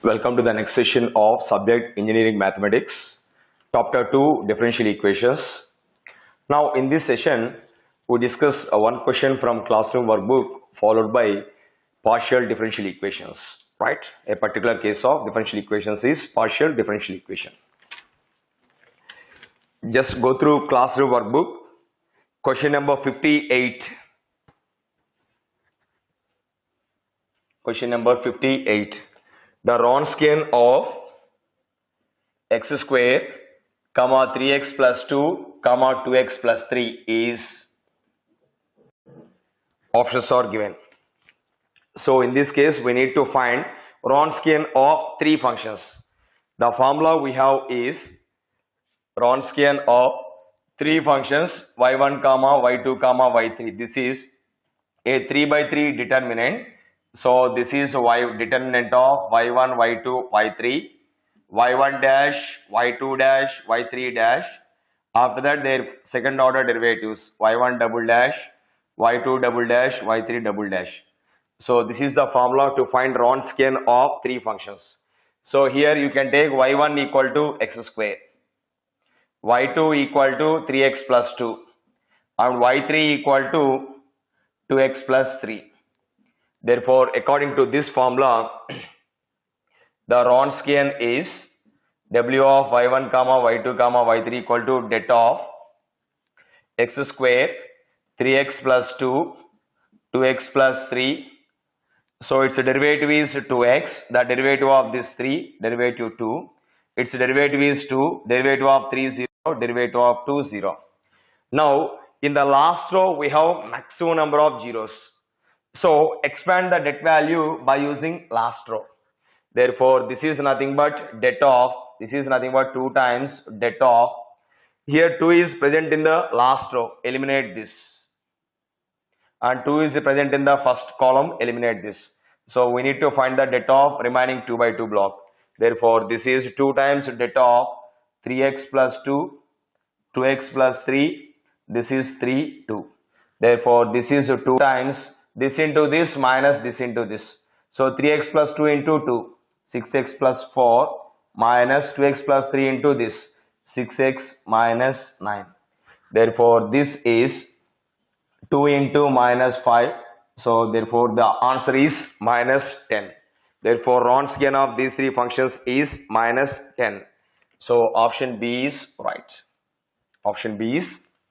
Welcome to the next session of subject engineering mathematics, chapter 2 differential equations. Now in this session we discuss one question from classroom workbook followed by partial differential equations, right? A particular case of differential equations is partial differential equation. Just go through classroom workbook. Question number 58. Question number 58. The Wronskian of x square, 3x plus 2, 2x plus 3 is, options are given. So in this case we need to find Wronskian of three functions. The formula we have is Wronskian of three functions y1, y2, y3. This is a 3 by 3 determinant. So this is determinant of y1, y2, y3, y1 dash, y2 dash, y3 dash. After that their second order derivatives y1 double dash, y2 double dash, y3 double dash. So this is the formula to find Wronskian of three functions. So here you can take y1 equal to x square, y2 equal to 3x plus 2 and y3 equal to 2x plus 3. Therefore, according to this formula, the Wronskian is W of y1, y2, y3 equal to det of x square, 3x plus 2, 2x plus 3. So its derivative is 2x, the derivative of this 3, derivative 2. Its derivative is 2, derivative of 3, 0, derivative of 2, 0. Now, in the last row, we have maximum number of zeros. So expand the det value by using last row. Therefore, this is nothing but det of, this is nothing but 2 times det of. Here 2 is present in the last row, eliminate this. And 2 is present in the first column, eliminate this. So we need to find the det of remaining 2 by 2 block. Therefore, this is 2 times det of 3x plus 2, 2x plus 3, this is 3, 2. Therefore, this is 2 times this into this minus this into this. So 3x plus 2 into 2, 6x plus 4 minus 2x plus 3 into this, 6x minus 9. Therefore, this is 2 into minus 5. So therefore, the answer is minus 10. Therefore, Wronskian of these three functions is minus 10. So option B is right. Option B is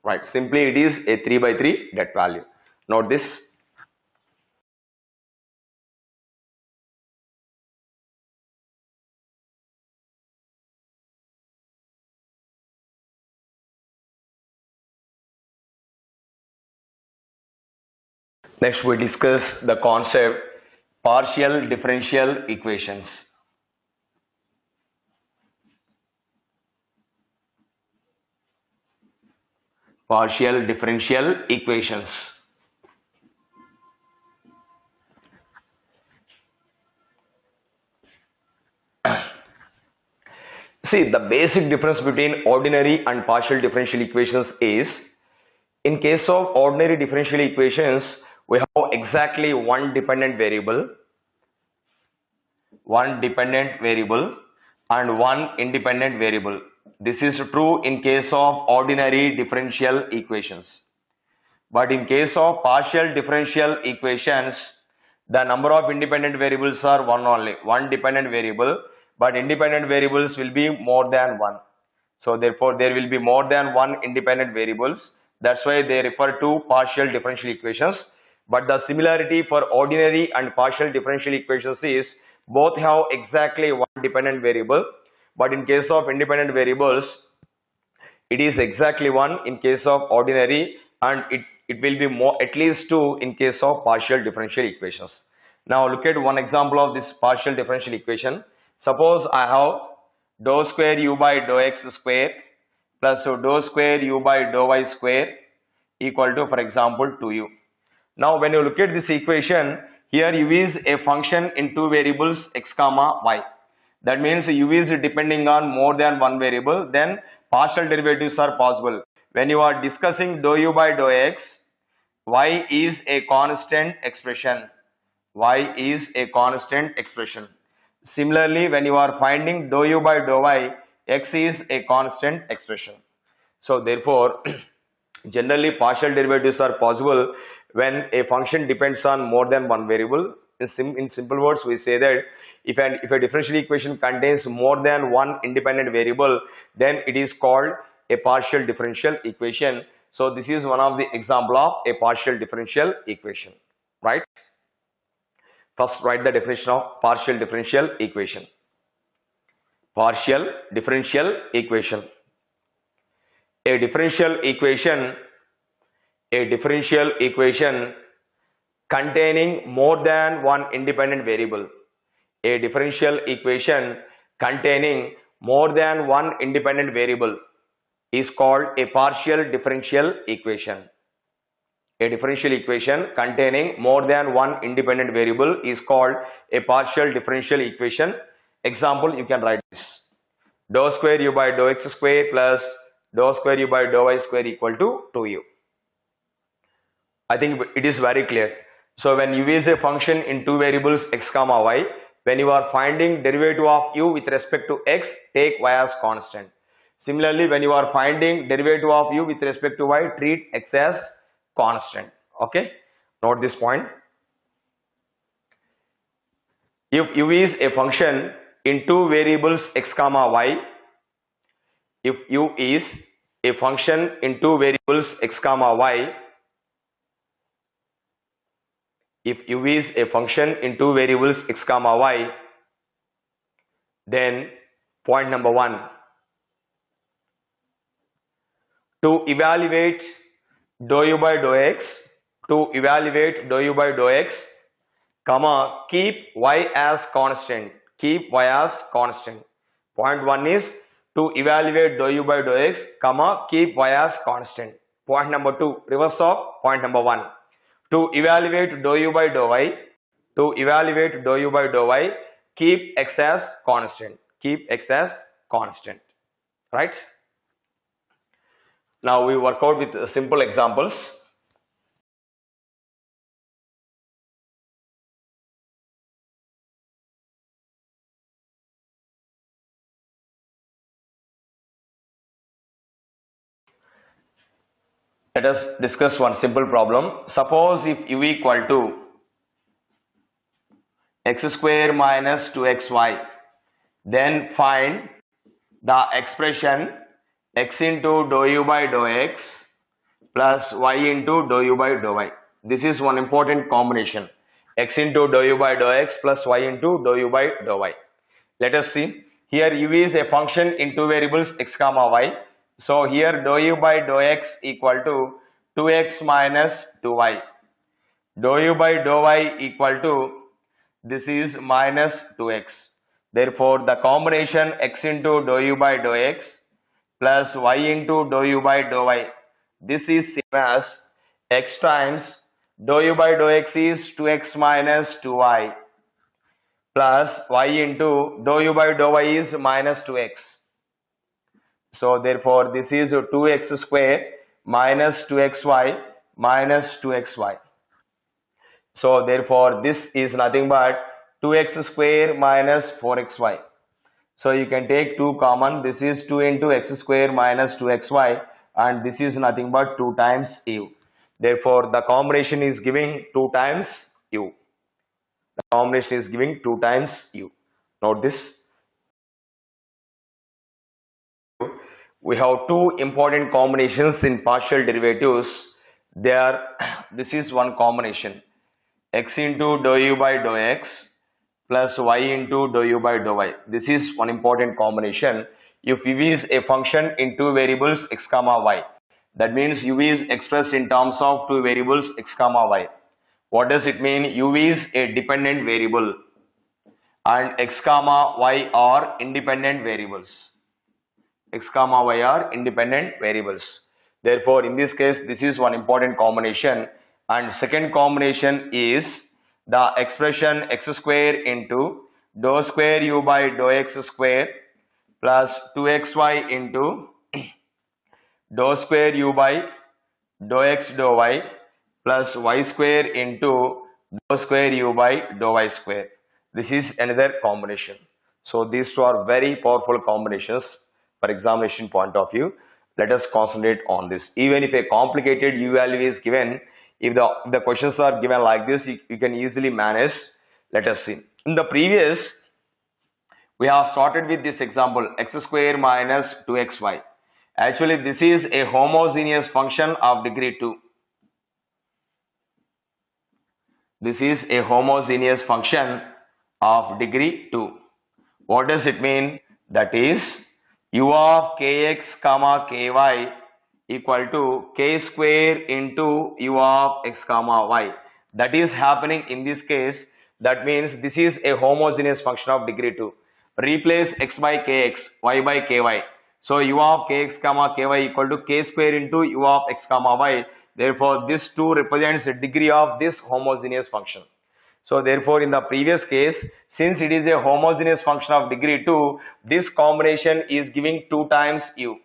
right. Simply it is a 3 by 3 det value. Note this. Next we discuss the concept partial differential equations. Partial differential equations. See, the basic difference between ordinary and partial differential equations is, in case of ordinary differential equations, we have exactly one dependent variable and one independent variable. This is true in case of ordinary differential equations. But in case of partial differential equations, the number of independent variables are one only, one dependent variable, but independent variables will be more than one. So therefore, there will be more than one independent variables. That's why they refer to partial differential equations. But the similarity for ordinary and partial differential equations is both have exactly one dependent variable, but in case of independent variables, it is exactly one in case of ordinary, and it will be more at least two in case of partial differential equations. Now look at one example of this partial differential equation. Suppose I have dou square u by dou x square plus dou square u by dou y square equal to, for example, 2u. Now when you look at this equation, here u is a function in two variables x comma y. That means u is depending on more than one variable, then partial derivatives are possible. When you are discussing dou u by dou x, y is a constant expression. Y is a constant expression. Similarly, when you are finding dou u by dou y, x is a constant expression. So therefore, generally partial derivatives are possible when a function depends on more than one variable. In simple words, we say that if a differential equation contains more than one independent variable, then it is called a partial differential equation. So this is one of the example of a partial differential equation, right? First, write the definition of partial differential equation. Partial differential equation. A differential equation, a differential equation containing more than one independent variable. A differential equation containing more than one independent variable is called a partial differential equation. A differential equation containing more than one independent variable is called a partial differential equation. Example, you can write this. Dou square u by dou x square plus dou square u by dou y square equal to 2u. I think it is very clear. So when u is a function in two variables x comma y, when you are finding derivative of u with respect to x, take y as constant. Similarly, when you are finding derivative of u with respect to y, treat x as constant. Okay, note this point. If u is a function in two variables x comma y, if u is a function in two variables x comma y, if u is a function in two variables x comma y, then point number 1, to evaluate dou u by dou x, to evaluate dou u by dou x, comma, keep y as constant, keep y as constant. Point 1 is to evaluate dou u by dou x, comma, keep y as constant. Point number 2, reverse of point number 1. To evaluate dou u by dou y, to evaluate dou u by dou y, keep x as constant, keep x as constant, right? Now we work out with simple examples. Let us discuss one simple problem. Suppose if u equal to x square minus 2xy, then find the expression x into dou u by dou x plus y into dou u by dou y. This is one important combination. X into dou u by dou x plus y into dou u by dou y. Let us see. Here u is a function in two variables x comma y. So here dou u by dou x equal to 2x minus 2y. Dou u by dou y equal to, this is minus 2x. Therefore the combination x into dou u by dou x plus y into dou u by dou y, this is same as x times dou u by dou x is 2x minus 2y plus y into dou u by dou y is minus 2x. So therefore this is 2x square minus 2xy minus 2xy. So therefore this is nothing but 2x square minus 4xy. So you can take 2 common. This is 2 into x square minus 2xy, and this is nothing but 2 times u. Therefore the combination is giving 2 times u. The combination is giving 2 times u. Note this. We have two important combinations in partial derivatives. This is one combination, x into dou u by dou x plus y into dou u by dou y. This is one important combination. If u is a function in two variables x comma y, that means u is expressed in terms of two variables x comma y. What does it mean? U is a dependent variable and x comma y are independent variables. X comma y are independent variables. Therefore in this case this is one important combination, and second combination is the expression x square into dou square u by dou x square plus 2xy into dou square u by dou x dou y plus y square into dou square u by dou y square. This is another combination. So these two are very powerful combinations for examination point of view. Let us concentrate on this. Even if a complicated U value is given, if the questions are given like this, you can easily manage. Let us see. In the previous, we have started with this example, x square minus 2xy. Actually, this is a homogeneous function of degree 2. This is a homogeneous function of degree 2. What does it mean? That is u of kx comma ky equal to k square into u of x comma y. That is happening in this case. That means this is a homogeneous function of degree 2. Replace x by kx, y by ky. So u of kx comma ky equal to k square into u of x comma y. Therefore, this 2 represents the degree of this homogeneous function. So therefore, in the previous case, since it is a homogeneous function of degree 2, this combination is giving 2 times u.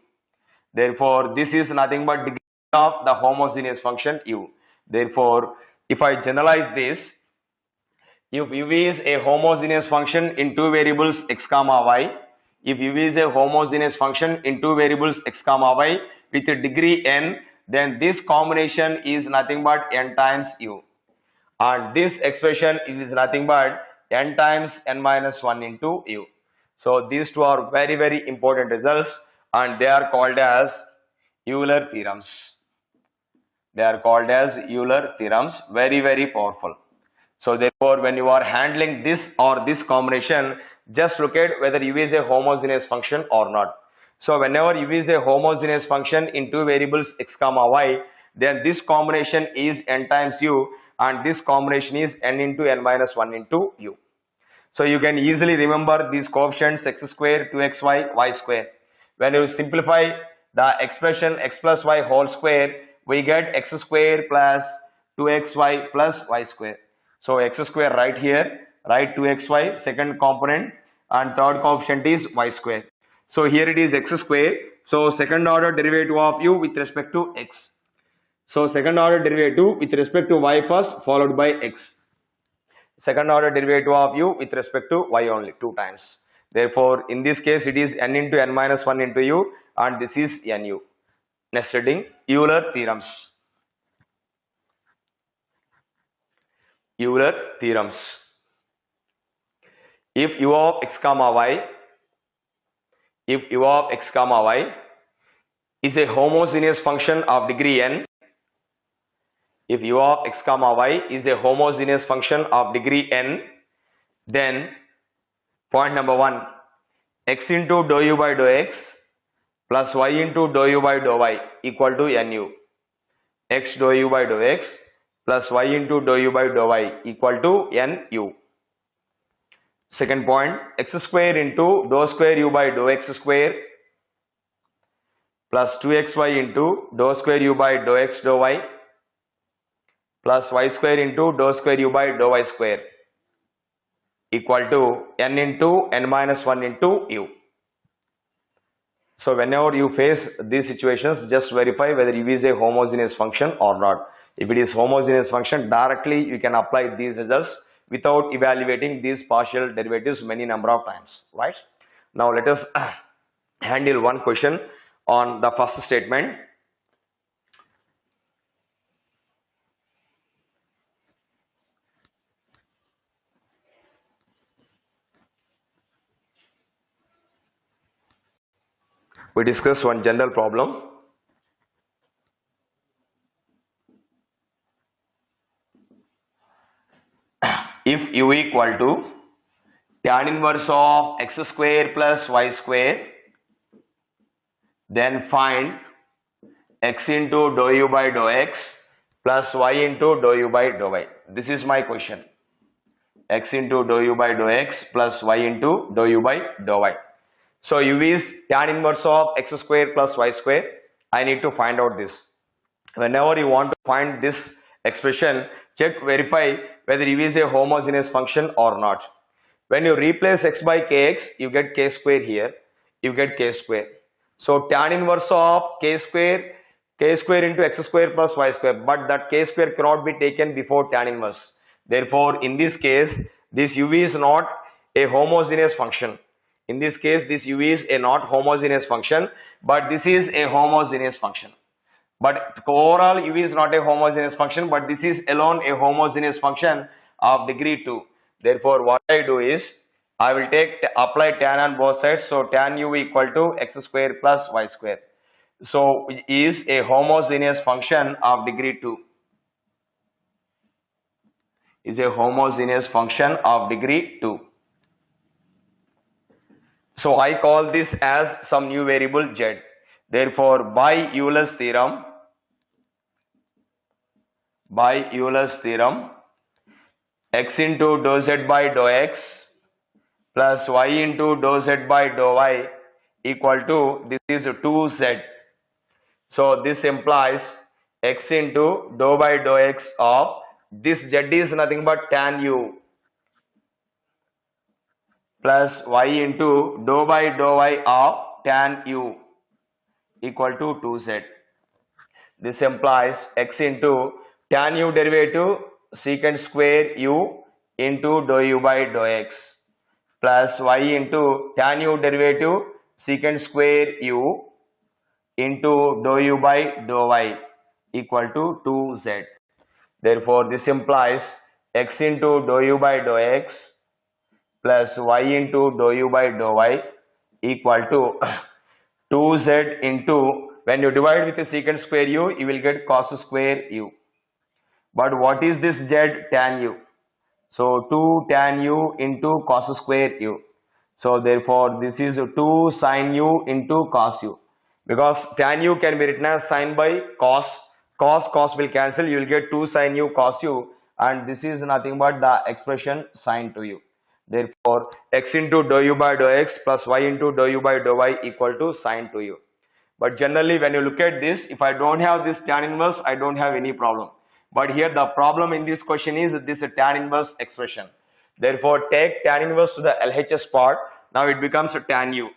Therefore, this is nothing but degree of the homogeneous function u. Therefore, if I generalize this, if u is a homogeneous function in 2 variables x comma y, if u is a homogeneous function in 2 variables x comma y with a degree n, then this combination is nothing but n times u. And this expression is nothing but n times n minus 1 into u. So these two are very, very important results, and they are called as Euler theorems. They are called as Euler theorems. Very, very powerful. So therefore, when you are handling this or this combination, just look at whether u is a homogeneous function or not. So whenever u is a homogeneous function in 2 variables x comma y, then this combination is n times u, and this combination is n into n minus 1 into u. So you can easily remember these coefficients x square, 2xy, y square. When you simplify the expression x plus y whole square, we get x square plus 2xy plus y square. So x square right here, write 2xy, second component, and third coefficient is y square. So here it is x square. So second order derivative of u with respect to x. So second order derivative with respect to y first, followed by x. Second order derivative of u with respect to y only, 2 times. Therefore, in this case, it is n into n minus 1 into u, and this is nu. Next heading, Euler theorems. Euler theorems. If u of x comma y, if u of x comma y is a homogeneous function of degree n, if u of x comma y is a homogeneous function of degree n, then point number 1, x into dou u by dou x plus y into dou u by dou y equal to nu. X dou u by dou x plus y into dou u by dou y equal to nu. Second point, x square into dou square u by dou x square plus 2xy into dou square u by dou x dou y plus y square into dou square u by dou y square equal to n into n minus 1 into u. So whenever you face these situations, just verify whether u is a homogeneous function or not. If it is homogeneous function, directly you can apply these results without evaluating these partial derivatives many number of times, right? Now let us handle one question on the first statement. We discuss one general problem. If u equal to tan inverse of x square plus y square, then find x into dou u by dou x plus y into dou u by dou y. This is my question. X into dou u by dou x plus y into dou u by dou y. So u is tan inverse of x square plus y square. I need to find out this. Whenever you want to find this expression, check, verify whether u is a homogeneous function or not. When you replace x by kx, you get k square here. You get k square. So tan inverse of k square into x square plus y square. But that k square cannot be taken before tan inverse. Therefore, in this case, This u is not a homogeneous function. In this case, this u is a not homogeneous function, but this is a homogeneous function. But overall, u is not a homogeneous function, but this is alone a homogeneous function of degree 2. Therefore, what I do is, I will apply tan on both sides. So tan u equal to x square plus y square. So it is a homogeneous function of degree 2. Is a homogeneous function of degree 2. So I call this as some new variable z. Therefore, by Euler's theorem, x into dou z by dou x plus y into dou z by dou y equal to, this is 2z. So this implies x into dou by dou x of, this z is nothing but tan u plus y into dou by dou y of tan u equal to 2z. This implies x into tan u derivative secant square u into dou u by dou x plus y into tan u derivative secant square u into dou u by dou y equal to 2z. Therefore, this implies x into dou u by dou x plus y into dou u by dou y equal to 2z into, when you divide with the secant square u, you will get cos square u. But what is this z? Tan u. So 2 tan u into cos square u. So therefore, this is 2 sin u into cos u. Because tan u can be written as sin by cos. Cos will cancel. You will get 2 sin u cos u. And this is nothing but the expression sin to u. Therefore, x into dou u by dou x plus y into dou u by dou y equal to sin to u. But generally, when you look at this, if I don't have this tan inverse, I don't have any problem. But here the problem in this question is this tan inverse expression. Therefore, take tan inverse to the LHS part. Now it becomes tan u.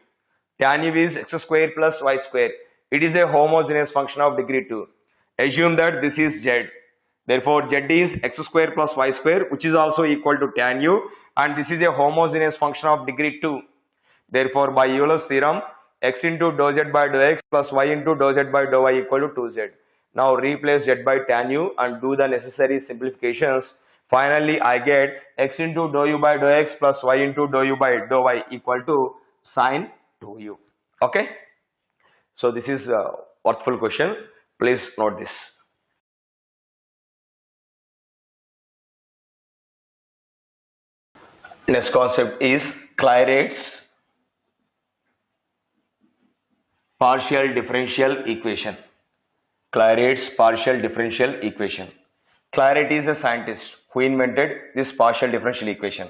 Tan u is x square plus y square. It is a homogeneous function of degree 2. Assume that this is z. Therefore, z is x square plus y square, which is also equal to tan u, and this is a homogeneous function of degree 2. Therefore, by Euler's theorem, x into dou z by dou x plus y into dou z by dou y equal to 2z. Now replace z by tan u and do the necessary simplifications. Finally, I get x into dou u by dou x plus y into dou u by dou y equal to sin 2u. Okay. So this is a worthful question. Please note this. Next concept is Clairaut's partial differential equation. Clairaut's partial differential equation. Clairaut is a scientist who invented this partial differential equation.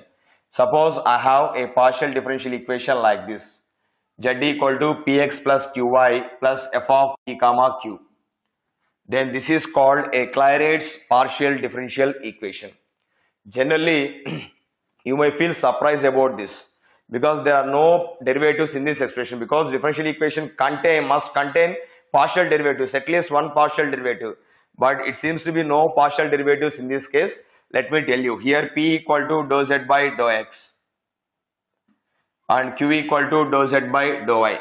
Suppose I have a partial differential equation like this. Z equal to px plus qy plus f of p comma q. Then this is called a Clairaut's partial differential equation. Generally, you may feel surprised about this because there are no derivatives in this expression, because differential equation must contain partial derivatives, at least one partial derivative. But it seems to be no partial derivatives in this case. Let me tell you, here p equal to dou z by dou x and q equal to dou z by dou y.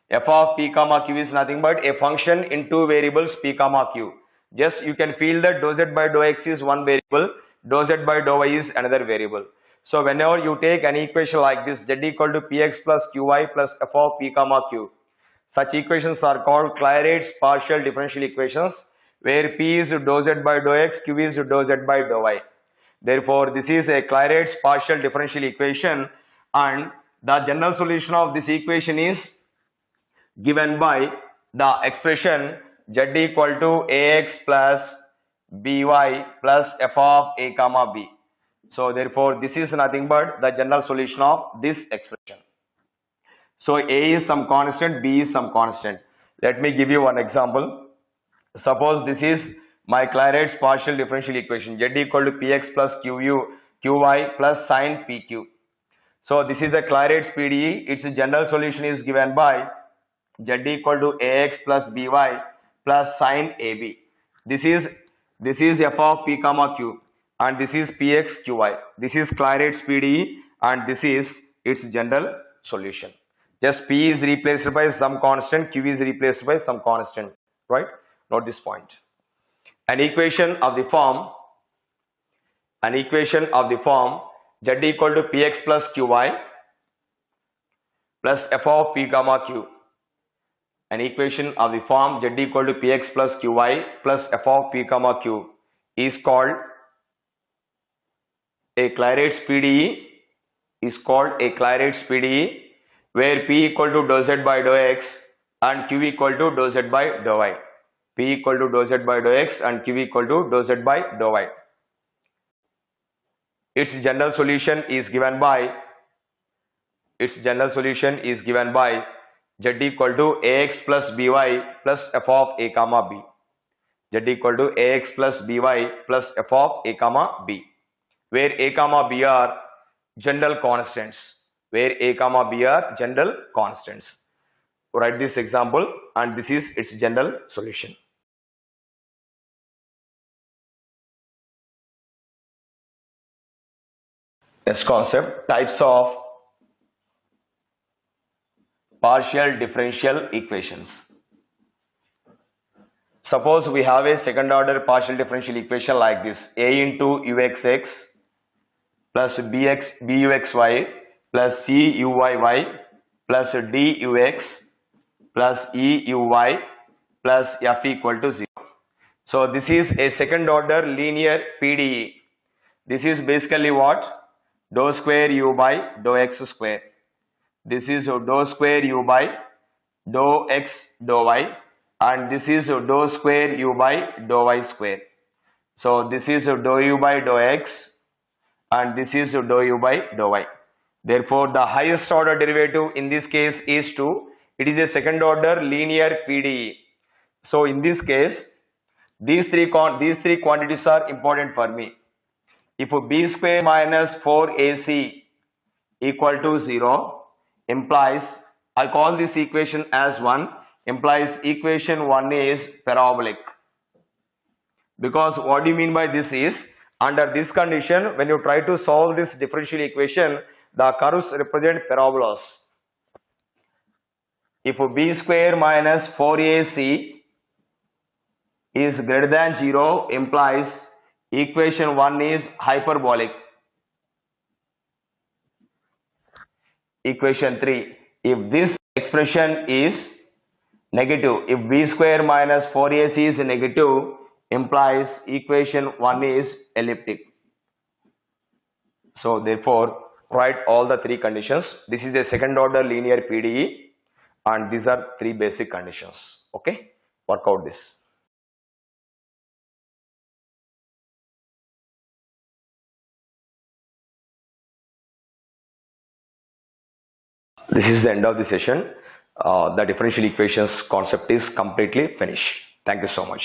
F of p comma q is nothing but a function in two variables p comma q. Just you can feel that dou z by dou x is one variable, dou z by dou y is another variable. So whenever you take an equation like this, z equal to px plus qy plus f of p comma q, such equations are called Clairaut's partial differential equations, where p is dou z by dou x, q is dou z by dou y. Therefore, this is a Clairaut's partial differential equation, and the general solution of this equation is given by the expression z equal to ax plus by plus f of a comma b. So therefore, this is nothing but the general solution of this expression. So a is some constant, b is some constant. Let me give you one example. Suppose this is my Clairaut's partial differential equation, z equal to px plus qy plus sin pq. So this is the Clairaut's PDE. Its general solution is given by z equal to ax plus by plus sin ab. This is f of p comma q, and this is PXQY. This is Clairate's PDE and this is its general solution. Just P is replaced by some constant, Q is replaced by some constant, right? Note this point. An equation of the form Z equal to Px plus Qy plus f of P comma Q. An equation of the form Z equal to Px plus Qy plus f of P comma Q is called a Clairate's PDE, where P equal to dou Z by dou X and Q equal to dou Z by dou Y. P equal to dou Z by dou X and Q equal to dou Z by dou Y. Its general solution is given by Z equal to Ax plus By plus f of A comma B. Z equal to Ax plus By plus f of A comma B, where A comma B are general constants. Write this example and this is its general solution. Next concept, types of partial differential equations. Suppose we have a second order partial differential equation like this: a into uxx plus buxy plus cuyy plus dux plus euy plus f equal to 0. So this is a second order linear PDE. This is basically what? Dou square u by dou x square. This is dou square u by dou x dou y, and this is dou square u by dou y square. So this is dou u by dou x and this is dou u by dou y. Therefore the highest order derivative in this case is 2. It is a second order linear PDE. So in this case these three quantities are important for me. If b square minus 4ac equal to 0 implies, I call this equation as 1, implies equation 1 is parabolic. Because what do you mean by this is, under this condition, when you try to solve this differential equation, the curves represent parabolas. If b square minus 4ac is greater than 0 implies equation 1 is hyperbolic. Equation 3, if this expression is negative, if b square minus 4ac is negative, implies equation 1 is elliptic. So therefore write all the three conditions. This is a second order linear PDE and these are three basic conditions. Okay, work out this. This is the end of the session. The differential equations concept is completely finished. Thank you so much.